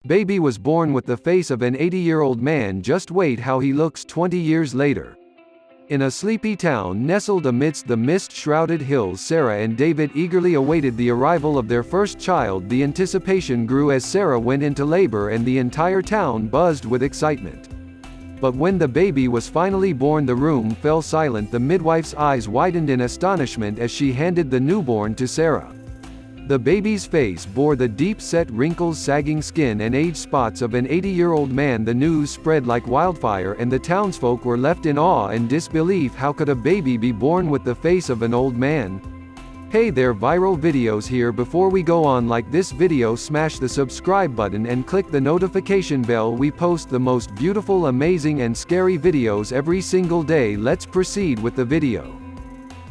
Baby was born with the face of an 80-year-old man. Just wait how he looks 20 years later. In a sleepy town nestled amidst the mist-shrouded hills, Sarah and David eagerly awaited the arrival of their first child. The anticipation grew as Sarah went into labor and the entire town buzzed with excitement. But when the baby was finally born, the room fell silent. The midwife's eyes widened in astonishment as she handed the newborn to Sarah. The baby's face bore the deep-set wrinkles, sagging skin and age spots of an 80-year-old man. The news spread like wildfire and the townsfolk were left in awe and disbelief. How could a baby be born with the face of an old man? Hey there, viral videos here. Before we go on, like this video, smash the subscribe button and click the notification bell. We post the most beautiful, amazing and scary videos every single day. Let's proceed with the video.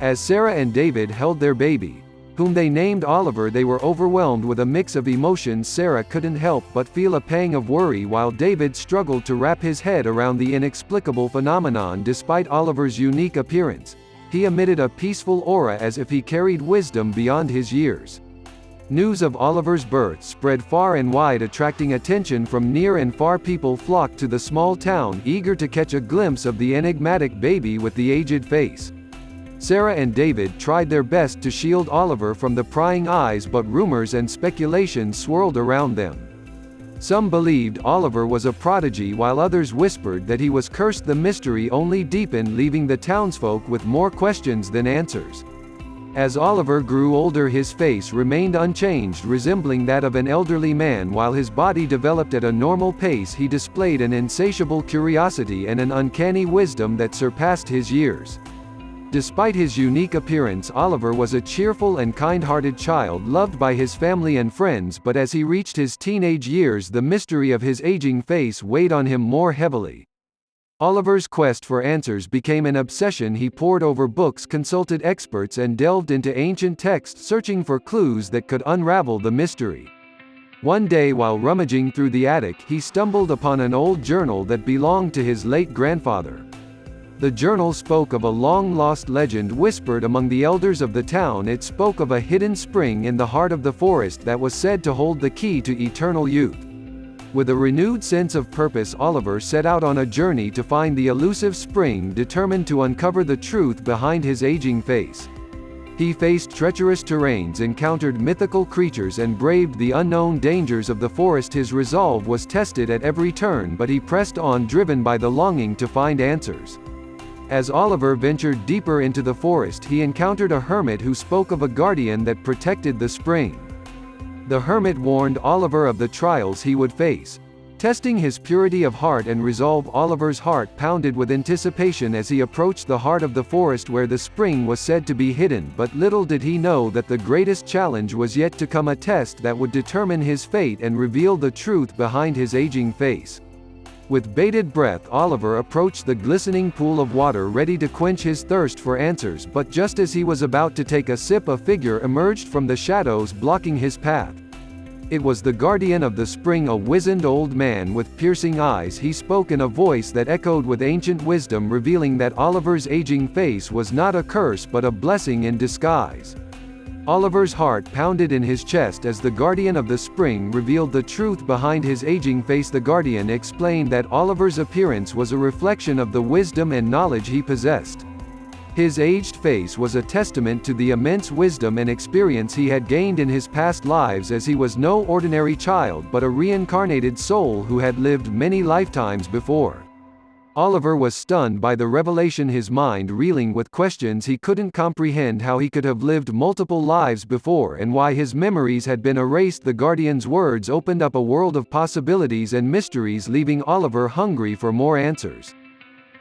As Sarah and David held their baby, whom they named Oliver, they were overwhelmed with a mix of emotions. Sarah couldn't help but feel a pang of worry, while David struggled to wrap his head around the inexplicable phenomenon. Despite Oliver's unique appearance, he emitted a peaceful aura as if he carried wisdom beyond his years. News of Oliver's birth spread far and wide, attracting attention from near and far. People flocked to the small town, eager to catch a glimpse of the enigmatic baby with the aged face. Sarah and David tried their best to shield Oliver from the prying eyes, but rumors and speculation swirled around them. Some believed Oliver was a prodigy, while others whispered that he was cursed. The mystery only deepened, leaving the townsfolk with more questions than answers. As Oliver grew older, his face remained unchanged, resembling that of an elderly man. While his body developed at a normal pace, he displayed an insatiable curiosity and an uncanny wisdom that surpassed his years. Despite his unique appearance, Oliver was a cheerful and kind-hearted child, loved by his family and friends. But as he reached his teenage years, the mystery of his aging face weighed on him more heavily. Oliver's quest for answers became an obsession. He pored over books, consulted experts, and delved into ancient texts, searching for clues that could unravel the mystery. One day, while rummaging through the attic, he stumbled upon an old journal that belonged to his late grandfather. The journal spoke of a long-lost legend whispered among the elders of the town. It spoke of a hidden spring in the heart of the forest that was said to hold the key to eternal youth. With a renewed sense of purpose, Oliver set out on a journey to find the elusive spring, determined to uncover the truth behind his aging face. He faced treacherous terrains, encountered mythical creatures, and braved the unknown dangers of the forest. His resolve was tested at every turn, but he pressed on, driven by the longing to find answers. As Oliver ventured deeper into the forest, he encountered a hermit who spoke of a guardian that protected the spring. The hermit warned Oliver of the trials he would face, testing his purity of heart and resolve. Oliver's heart pounded with anticipation as he approached the heart of the forest where the spring was said to be hidden. But little did he know that the greatest challenge was yet to come, a test that would determine his fate and reveal the truth behind his aging face. With bated breath, Oliver approached the glistening pool of water, ready to quench his thirst for answers. But just as he was about to take a sip, a figure emerged from the shadows, blocking his path. It was the guardian of the spring, a wizened old man with piercing eyes. He spoke in a voice that echoed with ancient wisdom, revealing that Oliver's aging face was not a curse but a blessing in disguise. Oliver's heart pounded in his chest as the guardian of the spring revealed the truth behind his aging face. The guardian explained that Oliver's appearance was a reflection of the wisdom and knowledge he possessed. His aged face was a testament to the immense wisdom and experience he had gained in his past lives, as he was no ordinary child but a reincarnated soul who had lived many lifetimes before. Oliver was stunned by the revelation, his mind reeling with questions. He couldn't comprehend how he could have lived multiple lives before and why his memories had been erased. The guardian's words opened up a world of possibilities and mysteries, leaving Oliver hungry for more answers.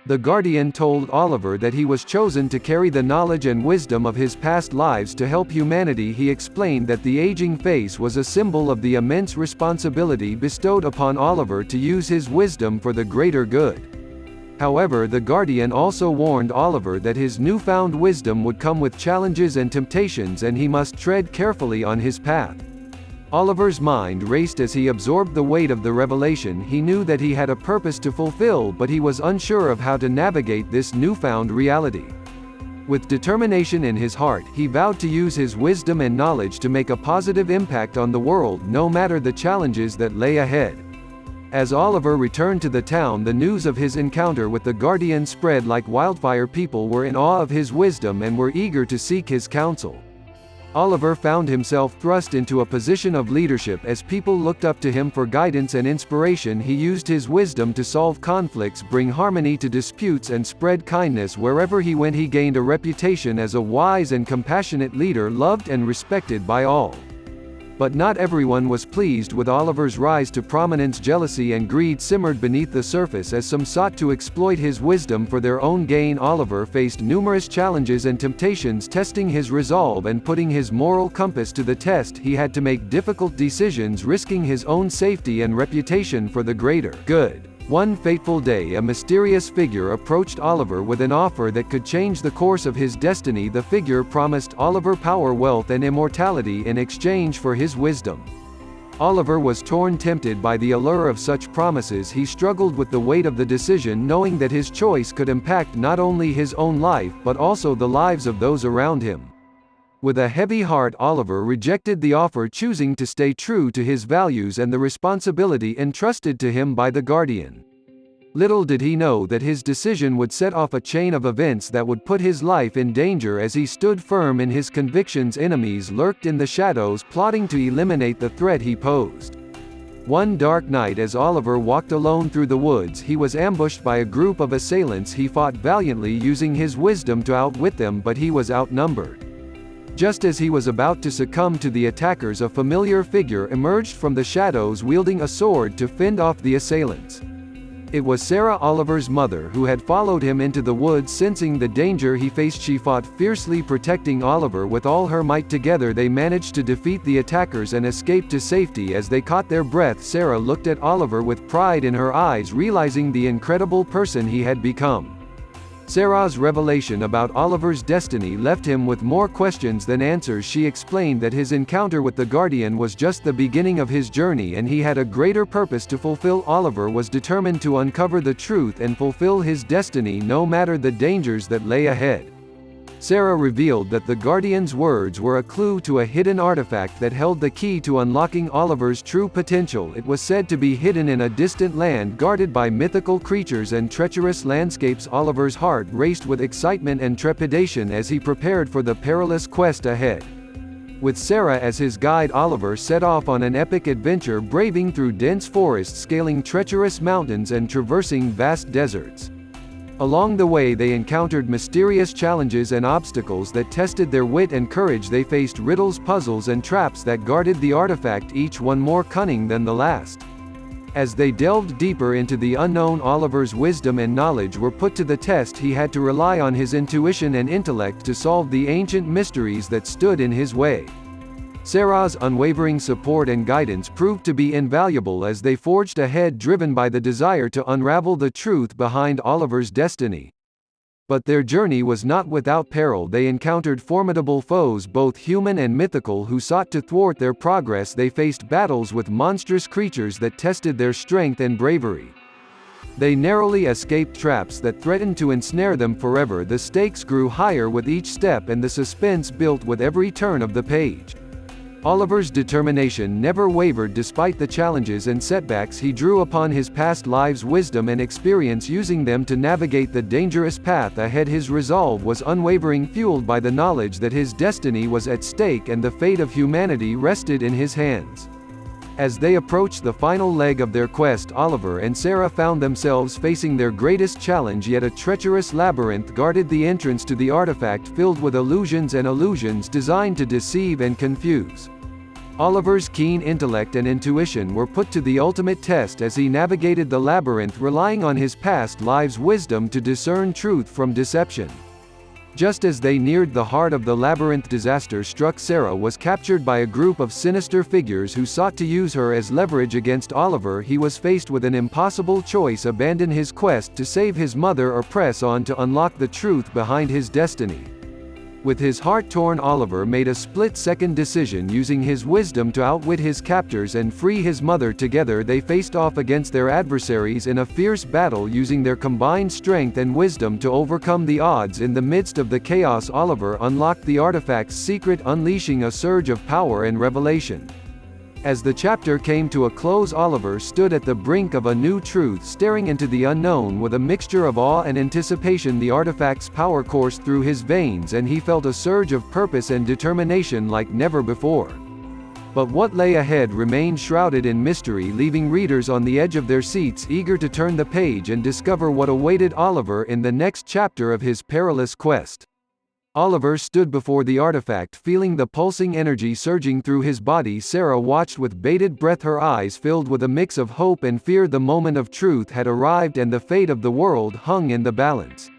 The guardian told Oliver that he was chosen to carry the knowledge and wisdom of his past lives to help humanity. He explained that the aging face was a symbol of the immense responsibility bestowed upon Oliver to use his wisdom for the greater good. However, the guardian also warned Oliver that his newfound wisdom would come with challenges and temptations, and he must tread carefully on his path. Oliver's mind raced as he absorbed the weight of the revelation. He knew that he had a purpose to fulfill, but he was unsure of how to navigate this newfound reality. With determination in his heart, he vowed to use his wisdom and knowledge to make a positive impact on the world no matter the challenges that lay ahead. As Oliver returned to the town, the news of his encounter with the Guardian spread like wildfire. People were in awe of his wisdom and were eager to seek his counsel. Oliver found himself thrust into a position of leadership as people looked up to him for guidance and inspiration. He used his wisdom to solve conflicts, bring harmony to disputes, and spread kindness wherever he went. He gained a reputation as a wise and compassionate leader, loved and respected by all. But not everyone was pleased with Oliver's rise to prominence. Jealousy and greed simmered beneath the surface as some sought to exploit his wisdom for their own gain. Oliver faced numerous challenges and temptations, testing his resolve and putting his moral compass to the test. He had to make difficult decisions, risking his own safety and reputation for the greater good. One fateful day, a mysterious figure approached Oliver with an offer that could change the course of his destiny. The figure promised Oliver power, wealth, and immortality in exchange for his wisdom. Oliver was torn, tempted by the allure of such promises. He struggled with the weight of the decision, knowing that his choice could impact not only his own life but also the lives of those around him. With a heavy heart, Oliver rejected the offer, choosing to stay true to his values and the responsibility entrusted to him by the Guardian. Little did he know that his decision would set off a chain of events that would put his life in danger. As he stood firm in his convictions, enemies lurked in the shadows, plotting to eliminate the threat he posed. One dark night, as Oliver walked alone through the woods, he was ambushed by a group of assailants. He fought valiantly, using his wisdom to outwit them, but he was outnumbered. Just as he was about to succumb to the attackers, a familiar figure emerged from the shadows, wielding a sword to fend off the assailants. It was Sarah, Oliver's mother, who had followed him into the woods. Sensing the danger he faced, she fought fiercely, protecting Oliver with all her might. Together they managed to defeat the attackers and escape to safety. As they caught their breath, Sarah looked at Oliver with pride in her eyes, realizing the incredible person he had become. Sarah's revelation about Oliver's destiny left him with more questions than answers. She explained that his encounter with the Guardian was just the beginning of his journey, and he had a greater purpose to fulfill. Oliver was determined to uncover the truth and fulfill his destiny no matter the dangers that lay ahead. Sarah revealed that the Guardian's words were a clue to a hidden artifact that held the key to unlocking Oliver's true potential. It was said to be hidden in a distant land, guarded by mythical creatures and treacherous landscapes. Oliver's heart raced with excitement and trepidation as he prepared for the perilous quest ahead. With Sarah as his guide, Oliver set off on an epic adventure, braving through dense forests, scaling treacherous mountains, and traversing vast deserts. Along the way they encountered mysterious challenges and obstacles that tested their wit and courage. They faced riddles, puzzles, and traps that guarded the artifact, each one more cunning than the last. As they delved deeper into the unknown, Oliver's wisdom and knowledge were put to the test. He had to rely on his intuition and intellect to solve the ancient mysteries that stood in his way. Sarah's unwavering support and guidance proved to be invaluable as they forged ahead, driven by the desire to unravel the truth behind Oliver's destiny. But their journey was not without peril. They encountered formidable foes, both human and mythical, who sought to thwart their progress. They faced battles with monstrous creatures that tested their strength and bravery. They narrowly escaped traps that threatened to ensnare them forever. The stakes grew higher with each step, and the suspense built with every turn of the page. Oliver's determination never wavered despite the challenges and setbacks. He drew upon his past lives' wisdom and experience, using them to navigate the dangerous path ahead. His resolve was unwavering, fueled by the knowledge that his destiny was at stake and the fate of humanity rested in his hands. As they approached the final leg of their quest, Oliver and Sarah found themselves facing their greatest challenge. Yet a treacherous labyrinth guarded the entrance to the artifact, filled with illusions designed to deceive and confuse. Oliver's keen intellect and intuition were put to the ultimate test as he navigated the labyrinth, relying on his past lives' wisdom to discern truth from deception. Just as they neared the heart of the labyrinth, disaster struck. Sarah was captured by a group of sinister figures who sought to use her as leverage against Oliver. He was faced with an impossible choice: abandon his quest to save his mother or press on to unlock the truth behind his destiny. With his heart torn, Oliver made a split-second decision, using his wisdom to outwit his captors and free his mother. Together they faced off against their adversaries in a fierce battle, using their combined strength and wisdom to overcome the odds. In the midst of the chaos, Oliver unlocked the artifact's secret, unleashing a surge of power and revelation. As the chapter came to a close, Oliver stood at the brink of a new truth, staring into the unknown with a mixture of awe and anticipation. The artifact's power coursed through his veins, and he felt a surge of purpose and determination like never before. But what lay ahead remained shrouded in mystery, leaving readers on the edge of their seats, eager to turn the page and discover what awaited Oliver in the next chapter of his perilous quest. Oliver stood before the artifact, feeling the pulsing energy surging through his body. Sarah watched with bated breath, her eyes filled with a mix of hope and fear. The moment of truth had arrived, and the fate of the world hung in the balance.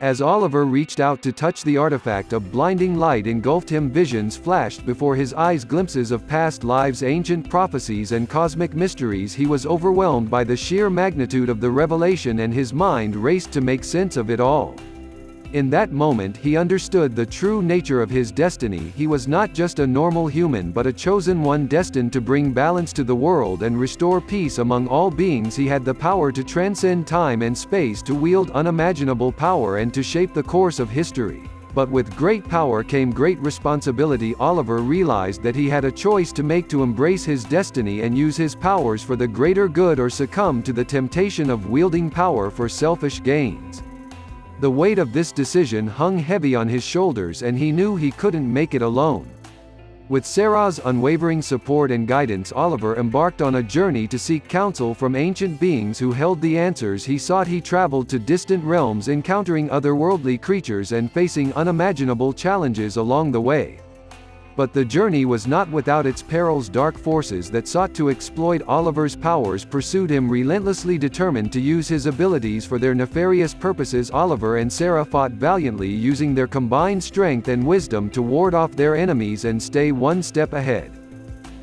As Oliver reached out to touch the artifact, a blinding light engulfed him. Visions flashed before his eyes, glimpses of past lives, ancient prophecies, and cosmic mysteries. He was overwhelmed by the sheer magnitude of the revelation, and his mind raced to make sense of it all. In that moment, he understood the true nature of his destiny. He was not just a normal human, but a chosen one, destined to bring balance to the world and restore peace among all beings. He had the power to transcend time and space, to wield unimaginable power, and to shape the course of history. But with great power came great responsibility. Oliver realized that he had a choice to make: to embrace his destiny and use his powers for the greater good, or succumb to the temptation of wielding power for selfish gains. The weight of this decision hung heavy on his shoulders, and he knew he couldn't make it alone. With Sarah's unwavering support and guidance, Oliver embarked on a journey to seek counsel from ancient beings who held the answers he sought. He traveled to distant realms, encountering otherworldly creatures and facing unimaginable challenges along the way. But the journey was not without its perils. Dark forces that sought to exploit Oliver's powers pursued him, relentlessly determined to use his abilities for their nefarious purposes. Oliver and Sarah fought valiantly, using their combined strength and wisdom to ward off their enemies and stay one step ahead.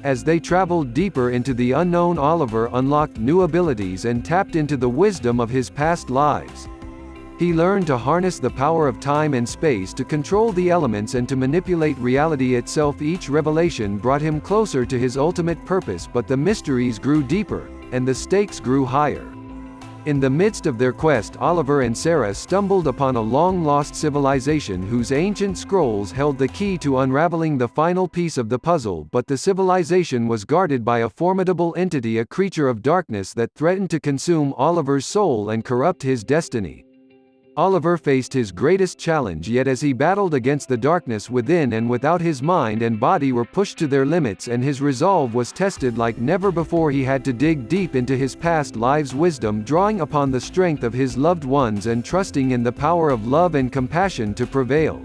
As they traveled deeper into the unknown, Oliver unlocked new abilities and tapped into the wisdom of his past lives. He learned to harness the power of time and space to control the elements and to manipulate reality itself. Each revelation brought him closer to his ultimate purpose, but the mysteries grew deeper, and the stakes grew higher. In the midst of their quest, Oliver and Sarah stumbled upon a long-lost civilization whose ancient scrolls held the key to unraveling the final piece of the puzzle. But the civilization was guarded by a formidable entity, a creature of darkness that threatened to consume Oliver's soul and corrupt his destiny. Oliver faced his greatest challenge yet as he battled against the darkness within and without. His mind and body were pushed to their limits, and his resolve was tested like never before. He had to dig deep into his past lives' wisdom, drawing upon the strength of his loved ones and trusting in the power of love and compassion to prevail.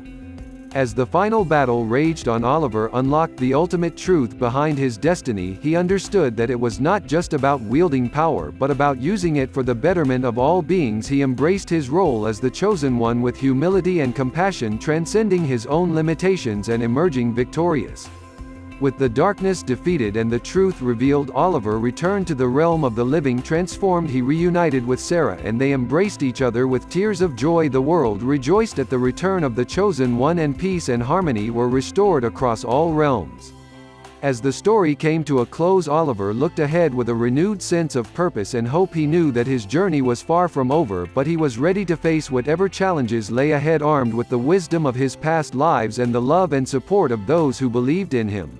As the final battle raged on, Oliver unlocked the ultimate truth behind his destiny. He understood that it was not just about wielding power, but about using it for the betterment of all beings. He embraced his role as the chosen one with humility and compassion, transcending his own limitations and emerging victorious. With the darkness defeated and the truth revealed, Oliver returned to the realm of the living. Transformed, he reunited with Sarah, and they embraced each other with tears of joy. The world rejoiced at the return of the chosen one, and peace and harmony were restored across all realms. As the story came to a close, Oliver looked ahead with a renewed sense of purpose and hope. He knew that his journey was far from over, but he was ready to face whatever challenges lay ahead, armed with the wisdom of his past lives and the love and support of those who believed in him.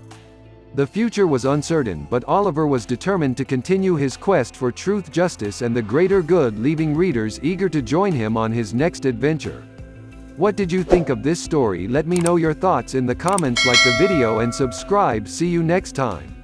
The future was uncertain, but Oliver was determined to continue his quest for truth, justice, and the greater good, leaving readers eager to join him on his next adventure. What did you think of this story? Let me know your thoughts in the comments. Like the video and subscribe. See you next time.